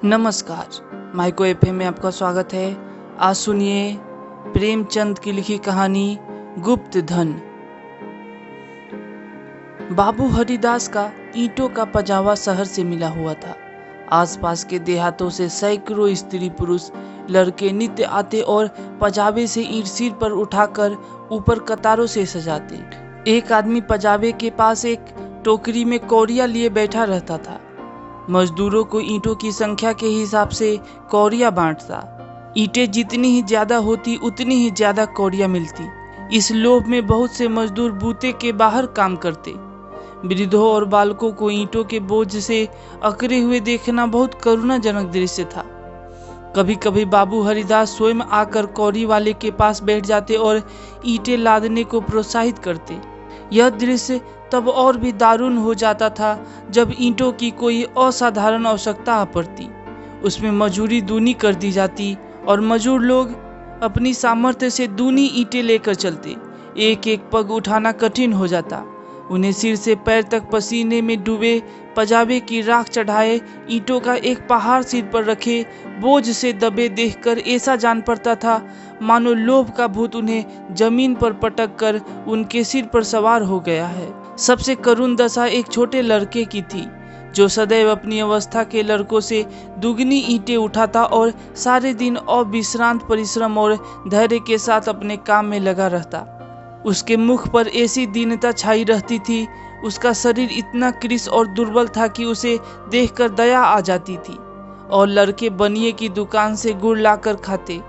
नमस्कार, micro FM में आपका स्वागत है। आज सुनिए प्रेमचंद की लिखी कहानी गुप्त धन। बाबू हरिदास का ईंटों का पजावा शहर से मिला हुआ था। आसपास के देहातों से सैकड़ों स्त्री पुरुष लड़के नित्य आते और पजावे से ईंट सिर पर उठाकर ऊपर कतारों से सजाते। एक आदमी पजावे के पास एक टोकरी में कौड़ियां लिए बैठा रहता था। मजदूरों को ईंटों की संख्या के हिसाब से कौड़ियां बांटता। ईंटें जितनी ही ज्यादा होती उतनी ही ज्यादा कौड़ियां मिलती। इस लोभ में बहुत से मजदूर बूते के बाहर काम करते। वृद्धों और बालकों को ईंटों के बोझ से अकड़े हुए देखना बहुत करुणाजनक दृश्य था। कभी कभी बाबू हरिदास स्वयं आकर कौड़ी वाले के पास बैठ जाते और ईंटें लादने को प्रोत्साहित करते। यह दृश्य तब और भी दारुण हो जाता था जब ईंटों की कोई असाधारण आवश्यकता आ पड़ती। उसमें मजूरी दूनी कर दी जाती और मजूर लोग अपनी सामर्थ्य से दूनी ईंटें लेकर चलते। एक एक पग उठाना कठिन हो जाता। उन्हें सिर से पैर तक पसीने में डूबे पजावे की राख चढ़ाए ईंटों का एक पहाड़ सिर पर रखे बोझ से दबे देखकर ऐसा जान पड़ता था मानो लोभ का भूत उन्हें जमीन पर पटक कर उनके सिर पर सवार हो गया है। सबसे करुण दशा एक छोटे लड़के की थी जो सदैव अपनी अवस्था के लड़कों से दुगनी ईंटें उठाता और सारे दिन अविश्रांत परिश्रम और धैर्य के साथ अपने काम में लगा रहता। उसके मुख पर ऐसी दीनता छाई रहती थी। उसका शरीर इतना कृश और दुर्बल था कि उसे देखकर दया आ जाती थी। और लड़के बनिए की दुकान से गुड़ लाकर खाते।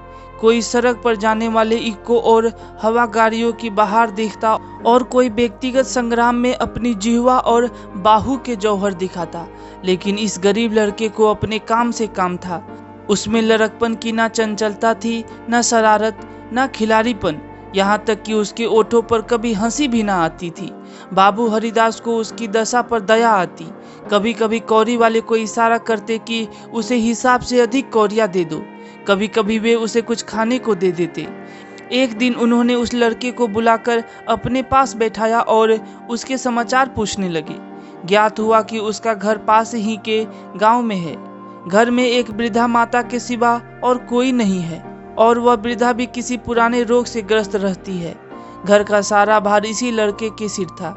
कोई सड़क पर जाने वाले इक्को और हवा गाड़ियों की बाहर देखता और कोई व्यक्तिगत संग्राम में अपनी जिह्वा और बाहु के जौहर दिखाता। लेकिन इस गरीब लड़के को अपने काम से काम था। उसमें लड़कपन की ना चंचलता थी, ना शरारत, ना खिलाड़ीपन, यहाँ तक कि उसके ओठों पर कभी हंसी भी ना आती थी। बाबू हरिदास को उसकी दशा पर दया आती। कभी कभी कौड़ी वाले को इशारा करते कि उसे हिसाब से अधिक कौड़ियां दे दो। कभी कभी वे उसे कुछ खाने को दे देते। एक दिन उन्होंने उस लड़के को बुलाकर अपने पास बैठाया और उसके समाचार पूछने लगे। ज्ञात हुआ कि उसका घर पास ही के गांव में है। घर में एक वृद्धा माता के सिवा और कोई नहीं है और वह वृद्धा भी किसी पुराने रोग से ग्रस्त रहती है। घर का सारा भार इसी लड़के के सिर था।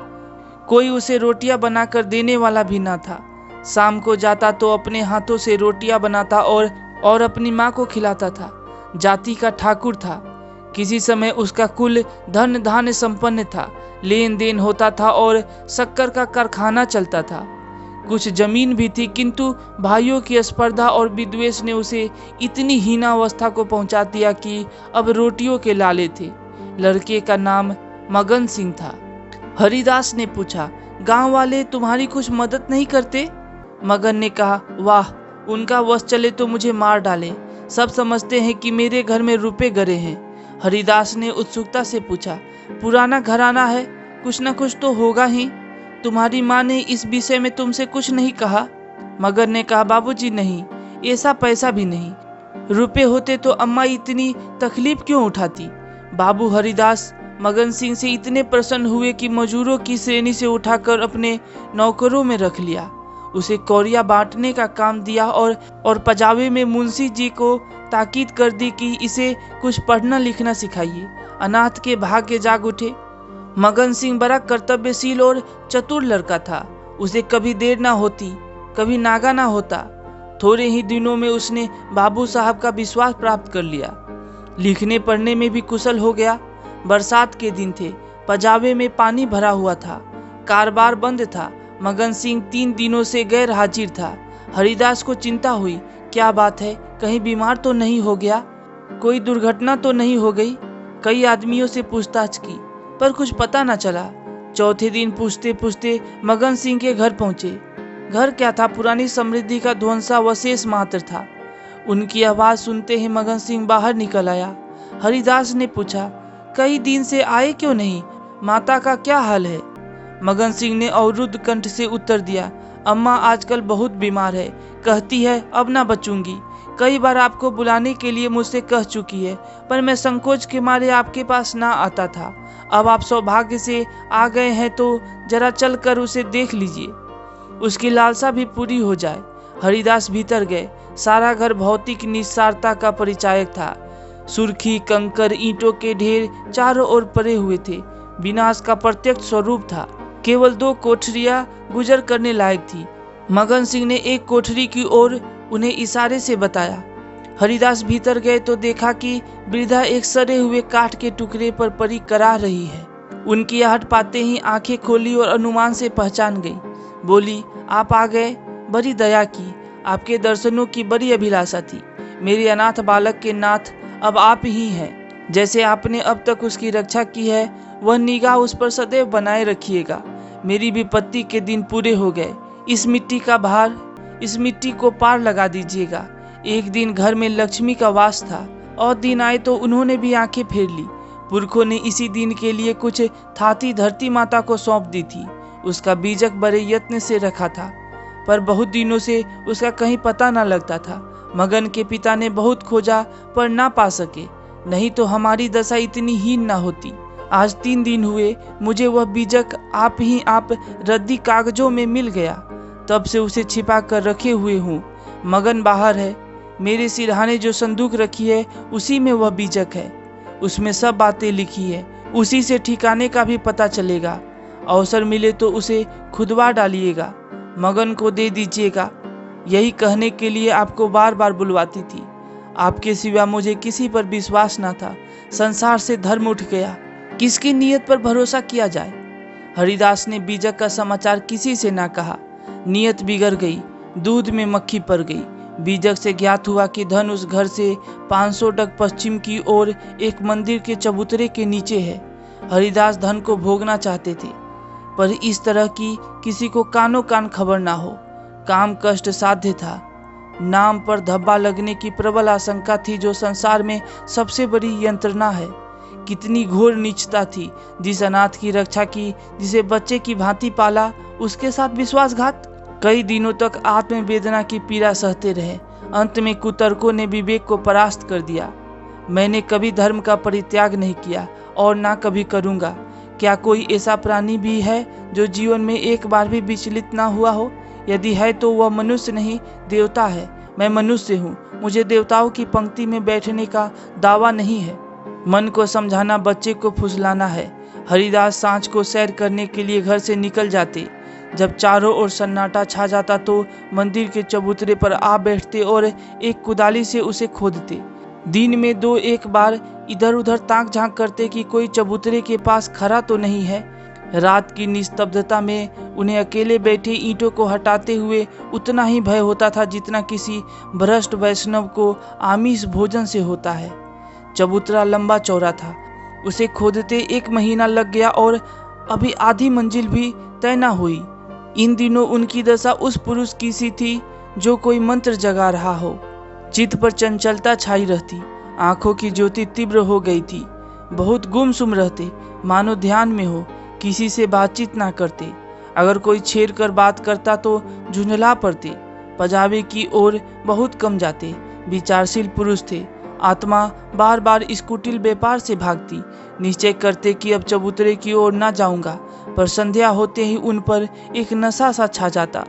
कोई उसे रोटियां बनाकर देने वाला भी ना था। शाम को जाता तो अपने हाथों से रोटियां बनाता और अपनी माँ को खिलाता था। जाति का ठाकुर था। किसी समय उसका कुल धन धान्य संपन्न था। लेन देन होता था और शक्कर का कारखाना चलता था। कुछ जमीन भी थी, किंतु भाइयों की स्पर्धा और विद्वेष ने उसे इतनी हीनावस्था को पहुंचा दिया कि अब रोटियों के लाले थे। लड़के का नाम मगन सिंह था। हरिदास ने पूछा, गांव वाले तुम्हारी कुछ मदद नहीं करते? मगन ने कहा, वाह, उनका वश चले तो मुझे मार डाले। सब समझते हैं कि मेरे घर में रुपए गरे हैं। हरिदास ने उत्सुकता से पूछा, पुराना घराना है, कुछ न कुछ तो होगा ही। तुम्हारी माँ ने इस विषय में तुमसे कुछ नहीं कहा? मगन ने कहा, बाबूजी नहीं, ऐसा पैसा भी नहीं। रुपए होते तो अम्मा इतनी तकलीफ क्यों उठाती? बाबू हरिदास मगन सिंह से इतने प्रसन्न हुए कि मजूरों की श्रेणी से उठाकर अपने नौकरों में रख लिया। उसे कौड़ियां बांटने का काम दिया और पजावे में मुंशी जी को ताकीद कर दी कि इसे कुछ पढ़ना लिखना सिखाइए। अनाथ के भाग्य जाग उठे। मगन सिंह बड़ा कर्तव्यशील और चतुर लड़का था। उसे कभी देर ना होती, कभी नागा ना होता। थोड़े ही दिनों में उसने बाबू साहब का विश्वास प्राप्त कर लिया। लिखने पढ़ने में भी कुशल हो गया। बरसात के दिन थे। पजावे में पानी भरा हुआ था। कारोबार बंद था। मगन सिंह 3 दिनों से गैर हाजिर था। हरिदास को चिंता हुई, क्या बात है, कहीं बीमार तो नहीं हो गया, कोई दुर्घटना तो नहीं हो गई। कई आदमियों से पूछताछ की पर कुछ पता न चला। चौथे दिन पूछते पूछते मगन सिंह के घर पहुंचे। घर क्या था, पुरानी समृद्धि का ध्वंसावशेष मात्र था। उनकी आवाज सुनते ही मगन सिंह बाहर निकल आया। हरिदास ने पूछा, कई दिन से आए क्यों नहीं? माता का क्या हाल है? मगन सिंह ने अवरुद्ध कंठ से उत्तर दिया, अम्मा आजकल बहुत बीमार है, कहती है अब ना बचूंगी। कई बार आपको बुलाने के लिए मुझसे कह चुकी है, पर मैं संकोच के मारे आपके पास ना आता था। अब आप सौभाग्य से आ गए हैं तो जरा चल कर उसे देख लीजिए, उसकी लालसा भी पूरी हो जाए। हरिदास भीतर गए। सारा घर भौतिक निस्सारता का परिचायक था। सुर्खी, कंकर, ईंटों के ढेर चारों ओर पड़े हुए थे। विनाश का प्रत्यक्ष स्वरूप था। केवल 2 कोठरियां गुजर करने लायक थी। मगन सिंह ने एक कोठरी की ओर उन्हें इशारे से बताया। हरिदास भीतर गए तो देखा कि वृद्धा एक सड़े हुए काठ के टुकड़े पर पड़ी कराह रही है। उनकी आहट पाते ही आंखें खोली और अनुमान से पहचान गई। बोली, आप आ गए, बड़ी दया की। आपके दर्शनों की बड़ी अभिलाषा थी। मेरे अनाथ बालक के नाथ अब आप ही हैं। जैसे आपने अब तक उसकी रक्षा की है, वह निगाह उस पर सदैव बनाए रखिएगा। मेरी विपत्ति के दिन पूरे हो गए। इस मिट्टी का भार, इस मिट्टी को पार लगा दीजिएगा। एक दिन घर में लक्ष्मी का वास था और दिन आए तो उन्होंने भी आंखें फेर ली। पुरखों ने इसी दिन के लिए कुछ थाती धरती माता को सौंप दी थी। उसका बीजक बड़े यत्न से रखा था, पर बहुत दिनों से उसका कहीं पता न लगता था। मगन के पिता ने बहुत खोजा पर ना पा सके, नहीं तो हमारी दशा इतनी हीन न होती। आज 3 दिन हुए मुझे वह बीजक आप रद्दी कागजों में मिल गया। तब से उसे छिपा कर रखे हुए हूँ। मगन बाहर है। मेरे सिरहाने जो संदूक रखी है उसी में वह बीजक है। उसमें सब बातें लिखी है। उसी से ठिकाने का भी पता चलेगा। अवसर मिले तो उसे खुदवा डालिएगा, मगन को दे दीजिएगा। यही कहने के लिए आपको बार बार बुलवाती थी। आपके सिवा मुझे किसी पर विश्वास न था। संसार से धर्म उठ गया। किसकी नीयत पर भरोसा किया जाए? हरिदास ने बीजक का समाचार किसी से ना कहा। नीयत बिगड़ गई, दूध में मक्खी पड़ गई। बीजक से ज्ञात हुआ कि धन उस घर से 500 डग पश्चिम की ओर एक मंदिर के चबूतरे के नीचे है। हरिदास धन को भोगना चाहते थे, पर इस तरह की किसी को कानो कान खबर ना हो। काम कष्ट साध्य था। नाम पर धब्बा लगने की प्रबल आशंका थी, जो संसार में सबसे बड़ी यंत्रणा है। कितनी घोर नीचता थी। जिस अनाथ की रक्षा की, जिसे बच्चे की भांति पाला, उसके साथ विश्वासघात। कई दिनों तक आत्मवेदना की पीड़ा सहते रहे। अंत में कुतर्कों ने विवेक को परास्त कर दिया। मैंने कभी धर्म का परित्याग नहीं किया और ना कभी करूंगा। क्या कोई ऐसा प्राणी भी है जो जीवन में एक बार भी विचलित ना हुआ हो? यदि है तो वह मनुष्य नहीं, देवता है। मैं मनुष्य हूँ। मुझे देवताओं की पंक्ति में बैठने का दावा नहीं है। मन को समझाना बच्चे को फुसलाना है। हरिदास सांझ को सैर करने के लिए घर से निकल जाते। जब चारों ओर सन्नाटा छा जाता तो मंदिर के चबूतरे पर आ बैठते और एक कुदाली से उसे खोदते। दिन में 2-1 बार इधर उधर ताक झांक करते कि कोई चबूतरे के पास खड़ा तो नहीं है। रात की निस्तब्धता में उन्हें अकेले बैठे ईंटों को हटाते हुए उतना ही भय होता था जितना किसी भ्रष्ट वैष्णव को आमिष भोजन से होता है। चबूतरा लंबा चौड़ा था। उसे खोदते 1 महीना लग गया और अभी आधी मंजिल भी तय न हुई। इन दिनों उनकी दशा उस पुरुष की सी थी जो कोई मंत्र जगा रहा हो। चित्त पर चंचलता छाई रहती। आंखों की ज्योति तीव्र हो गई थी। बहुत गुमसुम रहते, मानो ध्यान में हो। किसी से बातचीत ना करते। अगर कोई छेड़ कर बात करता तो झुंझला पड़ते। पजावे की ओर बहुत कम जाते। विचारशील पुरुष थे। आत्मा बार बार इस कुटिल व्यापार से भागती। निश्चय करते कि अब चबूतरे की ओर ना जाऊंगा, पर संध्या होते ही उन पर एक नशा सा छा जाता।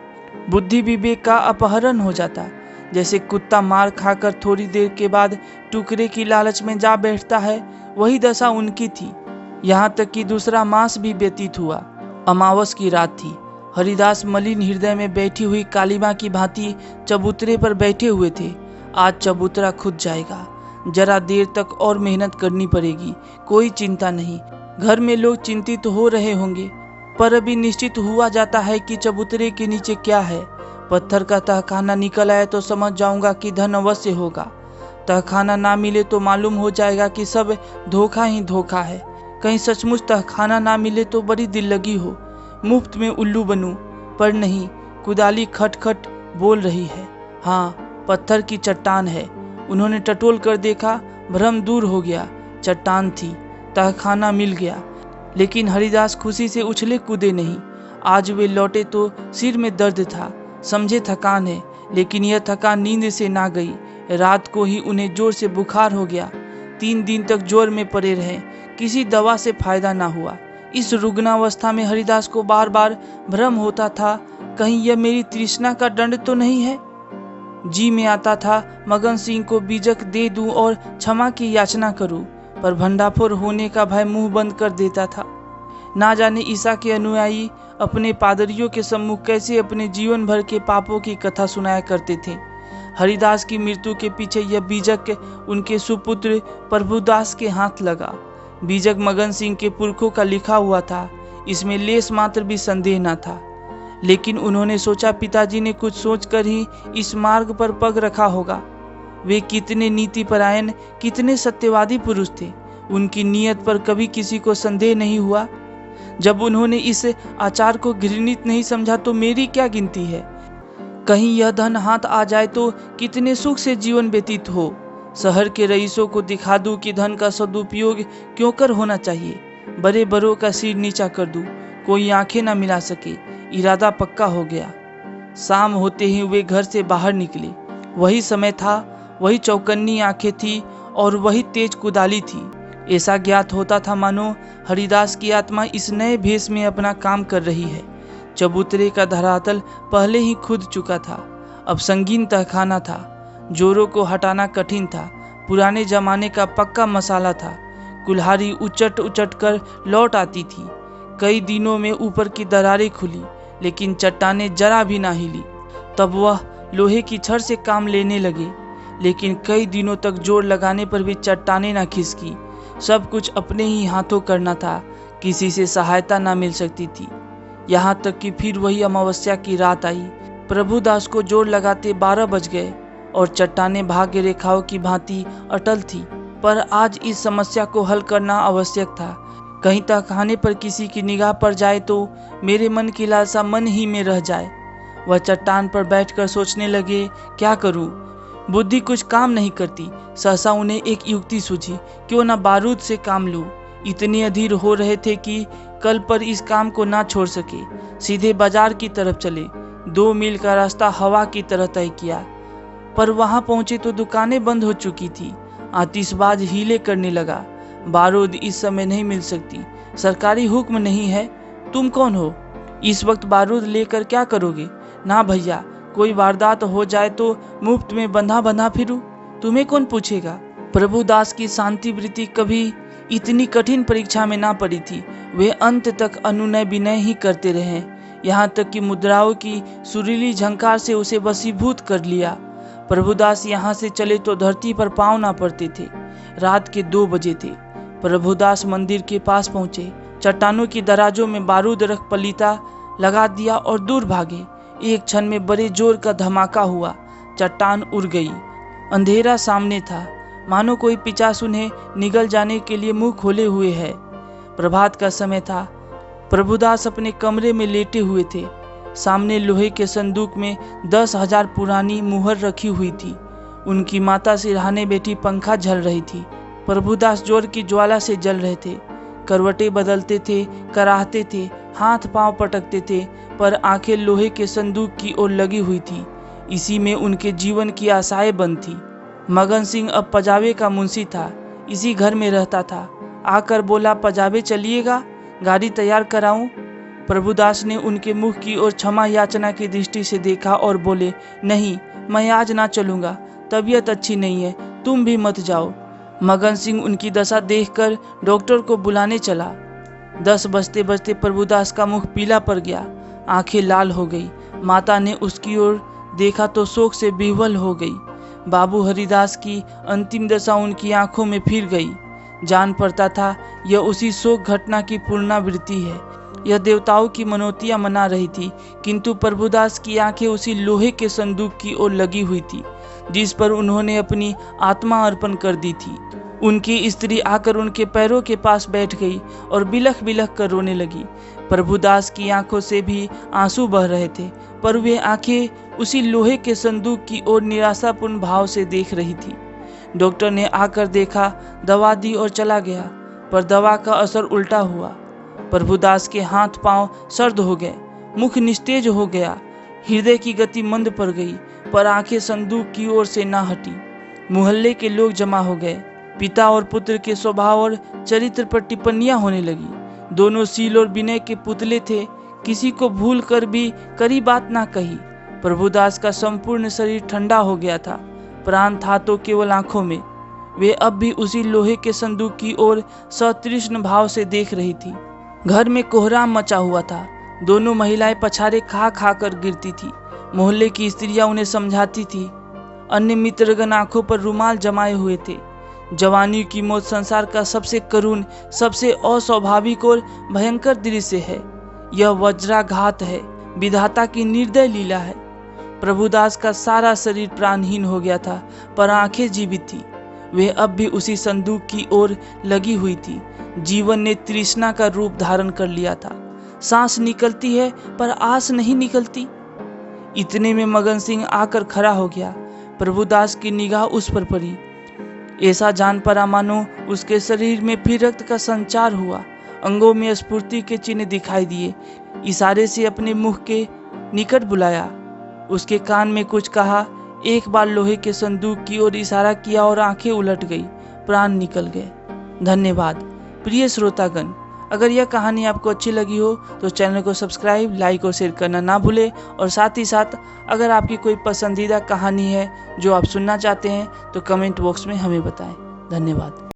बुद्धि विवेक का अपहरण हो जाता। जैसे कुत्ता मार खाकर थोड़ी देर के बाद टुकड़े की लालच में जा बैठता है, वही दशा उनकी थी। यहाँ तक कि दूसरा मास भी व्यतीत हुआ। अमावस की रात थी। हरिदास मलिन हृदय में बैठी हुई कालीमा की भांति चबूतरे पर बैठे हुए थे। आज चबूतरा खुद जाएगा। जरा देर तक और मेहनत करनी पड़ेगी। कोई चिंता नहीं। घर में लोग चिंतित हो रहे होंगे, पर अभी निश्चित हुआ जाता है कि चबूतरे के नीचे क्या है। पत्थर का तहखाना निकल आए तो समझ जाऊंगा कि धन अवश्य होगा। तहखाना ना मिले तो मालूम हो जाएगा कि सब धोखा ही धोखा है। कहीं सचमुच तहखाना ना मिले तो बड़ी दिल लगी हो, मुफ्त में उल्लू बनूं, पर नहीं। कुदाली खटखट बोल रही है। हाँ, पत्थर की चट्टान है। उन्होंने टटोल कर देखा, भ्रम दूर हो गया। चट्टान थी। तहखाना मिल गया। लेकिन हरिदास खुशी से उछले कूदे नहीं। आज वे लौटे तो सिर में दर्द था। समझे थकान है, लेकिन यह थकान नींद से ना गई। रात को ही उन्हें जोर से बुखार हो गया। 3 दिन तक जोर में पड़े रहे। किसी दवा से फायदा ना हुआ। इस रुग्णावस्था में हरिदास को बार बार भ्रम होता था, कहीं यह मेरी तृष्णा का दंड तो नहीं है। जी में आता था मगन सिंह को बीजक दे दूं और क्षमा की याचना करूं, पर भंडाफोर होने का भय मुंह बंद कर देता था। ना जाने ईसा के अनुयायी अपने पादरियों के सम्मुख कैसे अपने जीवन भर के पापों की कथा सुनाया करते थे। हरिदास की मृत्यु के पीछे यह बीजक उनके सुपुत्र प्रभुदास के हाथ लगा। बीजक मगन सिंह के पुरखों का लिखा हुआ था, इसमें लेस मात्र भी संदेह न था। लेकिन उन्होंने सोचा पिताजी ने कुछ सोचकर ही इस मार्ग पर पग रखा होगा। वे कितने नीतिपरायण, कितने सत्यवादी पुरुष थे। उनकी नीयत पर कभी किसी को संदेह नहीं हुआ। जब उन्होंने इस आचार को घृणित नहीं समझा तो मेरी क्या गिनती है। कहीं यह धन हाथ आ जाए तो कितने सुख से जीवन व्यतीत हो। शहर के रईसों को दिखा दूं कि धन का सदुपयोग क्यों कर होना चाहिए। बड़े बड़ों का सिर नीचा कर दूं, कोई आंखें न मिला सके। इरादा पक्का हो गया। शाम होते ही वे घर से बाहर निकले। वही समय था, वही चौकन्नी आंखें थी और वही तेज कुदाली थी। ऐसा ज्ञात होता था मानो हरिदास की आत्मा इस नए भेष में अपना काम कर रही है। चबूतरे का धरातल पहले ही खुद चुका था, अब संगीन तहखाना था। जोरों को हटाना कठिन था, पुराने जमाने का पक्का मसाला था। कुल्हाड़ी उचट उचट कर लौट आती थी। कई दिनों में ऊपर की दरारें खुली, लेकिन चट्टानें जरा भी ना हिली। तब वह लोहे की छड़ से काम लेने लगे, लेकिन कई दिनों तक जोर लगाने पर भी चट्टानें ना खिसकी। सब कुछ अपने ही हाथों करना था, किसी से सहायता ना मिल सकती थी। यहाँ तक कि फिर वही अमावस्या की रात आई। प्रभुदास को जोर लगाते 12 बज गए और चट्टानें भाग्य रेखाओं की भांति अटल थी। पर आज इस समस्या को हल करना आवश्यक था। कहीं तहखाने पर किसी की निगाह पड़ जाए तो मेरे मन की लालसा मन ही में रह जाए। वह चट्टान पर बैठकर सोचने लगे, क्या करूं? बुद्धि कुछ काम नहीं करती। सहसा उन्हें एक युक्ति सूझी, क्यों न बारूद से काम लूं। इतने अधीर हो रहे थे कि कल पर इस काम को ना छोड़ सके। सीधे बाजार की तरफ चले। 2 मील का रास्ता हवा की तरह तय किया, पर वहां पहुंचे तो दुकानें बंद हो चुकी थी। आतिशबाज हीले करने लगा। बारूद इस समय नहीं मिल सकती, सरकारी हुक्म नहीं है। तुम कौन हो? इस वक्त बारूद लेकर क्या करोगे? ना भैया, कोई वारदात हो जाए तो मुफ्त में बंधा बंधा फिरूं, तुम्हें कौन पूछेगा। प्रभुदास की शांति वृत्ति कभी इतनी कठिन परीक्षा में ना पड़ी थी। वे अंत तक अनुनय विनय ही करते रहे, यहाँ तक कि मुद्राओं की सुरीली झंकार से उसे वशीभूत कर लिया। प्रभुदास यहाँ से चले तो धरती पर पांव ना पड़ते थे। रात के 2 बजे थे। प्रभुदास मंदिर के पास पहुंचे। चट्टानों की दराजों में बारूद रख पलीता लगा दिया और दूर भागे। एक क्षण में बड़े जोर का धमाका हुआ। चट्टान उड़ गई। अंधेरा सामने था, मानो कोई पिचास उन्हें निगल जाने के लिए मुंह खोले हुए है। प्रभात का समय था। प्रभुदास अपने कमरे में लेटे हुए थे। सामने लोहे के संदूक में 10,000 पुरानी मुहर रखी हुई थी। उनकी माता सिरहाने बैठी पंखा झल रही थी। प्रभुदास जोर की ज्वाला से जल रहे थे। करवटें बदलते थे, कराहते थे, हाथ पांव पटकते थे, पर आंखें लोहे के संदूक की ओर लगी हुई थी। इसी में उनके जीवन की आशाएं बंद थी। मगन सिंह अब पजावे का मुंशी था, इसी घर में रहता था। आकर बोला, पजावे चलिएगा, गाड़ी तैयार कराऊं? प्रभुदास ने उनके मुख की ओर क्षमा याचना की दृष्टि से देखा और बोले, नहीं, मैं आज ना चलूंगा, तबीयत अच्छी नहीं है, तुम भी मत जाओ। मगन सिंह उनकी दशा देखकर डॉक्टर को बुलाने चला। 10 बजते बजते प्रभुदास का मुख पीला पड़ गया, आंखें लाल हो गई। माता ने उसकी ओर देखा तो शोक से विह्वल हो गई। बाबू हरिदास की अंतिम दशा उनकी आंखों में फिर गई। जान पड़ता था यह उसी शोक घटना की पुनरावृत्ति है। यह देवताओं की मनोतियां मना रही थी, किंतु प्रभुदास की आंखें उसी लोहे के संदूक की ओर लगी हुई थी जिस पर उन्होंने अपनी आत्मा अर्पण कर दी थी। उनकी स्त्री आकर उनके पैरों के पास बैठ गई और बिलख बिलख कर रोने लगी। प्रभुदास की आंखों से भी आंसू बह रहे थे, पर वे आंखें उसी लोहे के संदूक की ओर निराशापूर्ण भाव से देख रही थी। डॉक्टर ने आकर देखा, दवा दी और चला गया, पर दवा का असर उल्टा हुआ। प्रभुदास के हाथ पांव सर्द हो गए, मुख निस्तेज हो गया, हृदय की गति मंद पड़ गई, पर आंखें संदूक की ओर से ना हटी। मोहल्ले के लोग जमा हो गए। पिता और पुत्र के स्वभाव और चरित्र पर टिप्पणियां होने लगी। दोनों शील और विनय के पुतले थे, किसी को भूल कर भी कड़ी बात ना कही। प्रभुदास का संपूर्ण शरीर ठंडा हो गया था, प्राण था तो केवल आंखों में। वे अब भी उसी लोहे के संदूक की ओर सतृष्ण भाव से देख रही थी। घर में कोहराम मचा हुआ था। दोनों महिलाएं पछाड़े खा खा कर गिरती थी। मोहल्ले की स्त्रियां उन्हें समझाती थी। अन्य मित्रगण आंखों पर रुमाल जमाए हुए थे। जवानी की मौत संसार का सबसे करुण, सबसे अस्वाभाविक और भयंकर दृश्य है। यह वज्राघात है, विधाता की निर्दय लीला है। प्रभुदास का सारा शरीर प्राणहीन हो गया था, पर आंखें जीवित थी। वे अब भी उसी संदूक की ओर लगी हुई थी। जीवन ने तृष्णा का रूप धारण कर लिया था। सांस निकलती है पर आस नहीं निकलती। इतने में मगन सिंह आकर खड़ा हो गया। प्रभुदास की निगाह उस पर पड़ी। ऐसा जान पड़ा मानो उसके शरीर में फिर रक्त का संचार हुआ। अंगों में स्फूर्ति के चिन्ह दिखाई दिए। इशारे से अपने मुख के निकट बुलाया, उसके कान में कुछ कहा। एक बार लोहे के संदूक की ओर इशारा किया और आंखें उलट गई, प्राण निकल गए। धन्यवाद प्रिय श्रोतागण। अगर यह कहानी आपको अच्छी लगी हो तो चैनल को सब्सक्राइब, लाइक और शेयर करना ना भूलें। और साथ ही साथ अगर आपकी कोई पसंदीदा कहानी है जो आप सुनना चाहते हैं तो कमेंट बॉक्स में हमें बताएं। धन्यवाद।